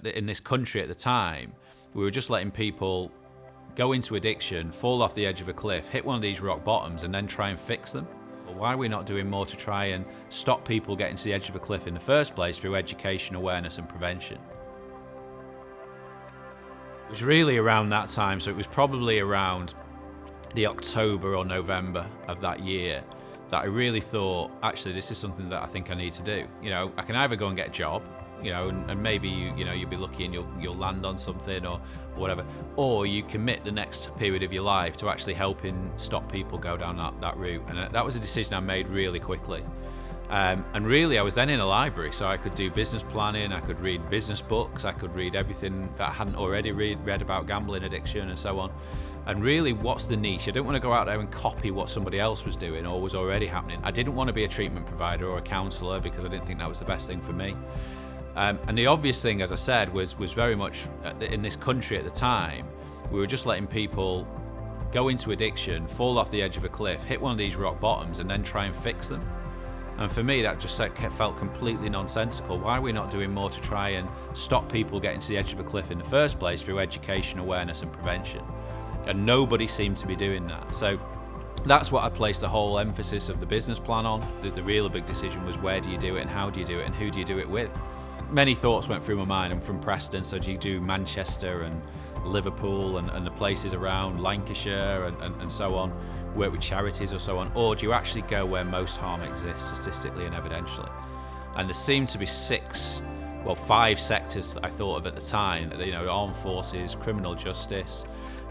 In this country at the time, we were just letting people go into addiction, fall off the edge of a cliff, hit one of these rock bottoms, and then try and fix them. Well, why are we not doing more to try and stop people getting to the edge of a cliff in the first place through education, awareness, and prevention? It was really around that time, so it was probably around the October or November of that year that I really thought, actually, this is something that I think I need to do. You know, I can either go and get a job, you know, and maybe you'll be lucky and you'll land on something or whatever, or you commit the next period of your life to actually helping stop people go down that route. And that was a decision I made really quickly. And really, I was then in a library, so I could do business planning, I could read business books, I could read everything that I hadn't already read about gambling addiction and so on. And really, what's the niche? I didn't want to go out there and copy what somebody else was doing or was already happening. I didn't want to be a treatment provider or a counsellor because I didn't think that was the best thing for me. And the obvious thing, as I said, was very much in this country at the time, we were just letting people go into addiction, fall off the edge of a cliff, hit one of these rock bottoms, and then try and fix them. And for me, that just felt completely nonsensical. Why are we not doing more to try and stop people getting to the edge of a cliff in the first place through education, awareness, and prevention? And nobody seemed to be doing that. So that's what I placed the whole emphasis of the business plan on. The real big decision was, where do you do it and how do you do it and who do you do it with? Many thoughts went through my mind. I'm from Preston, so do you do Manchester and Liverpool and the places around Lancashire and so on, work with charities or so on, or do you actually go where most harm exists statistically and evidentially? And there seemed to be five sectors that I thought of at the time, armed forces, criminal justice,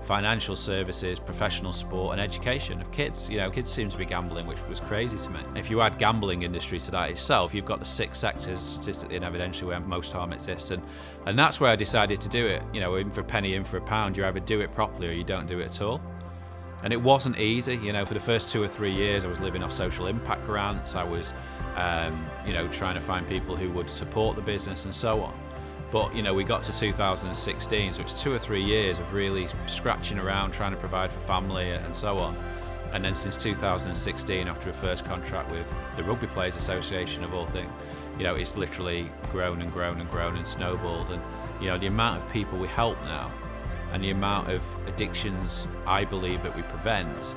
financial services, professional sport, and education of kids. Kids seem to be gambling, which was crazy to me. If you add gambling industry to that itself, you've got the 6 sectors statistically and evidentially where most harm exists, and that's where I decided to do it. In for a penny, in for a pound. You either do it properly or you don't do it at all. And it wasn't easy. For the first 2 or 3 years, I was living off social impact grants. I was, trying to find people who would support the business and so on. But, we got to 2016, so it's 2 or 3 years of really scratching around, trying to provide for family and so on. And then since 2016, after a first contract with the Rugby Players Association of all things, it's literally grown and grown and grown and snowballed. And, the amount of people we help now and the amount of addictions I believe that we prevent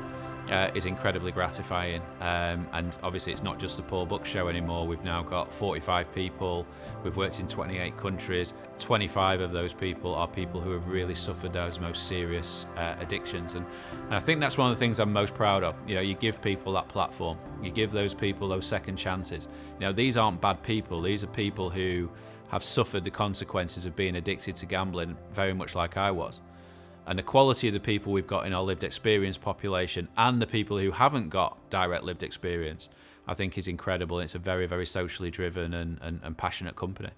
is incredibly gratifying. And obviously it's not just the Paul Buck Show anymore. We've now got 45 people. We've worked in 28 countries. 25 of those people are people who have really suffered those most serious addictions. And I think that's one of the things I'm most proud of. You give people that platform. You give those people those second chances. These aren't bad people. These are people who have suffered the consequences of being addicted to gambling very much like I was. And the quality of the people we've got in our lived experience population and the people who haven't got direct lived experience, I think is incredible. It's a very, very socially driven and passionate company.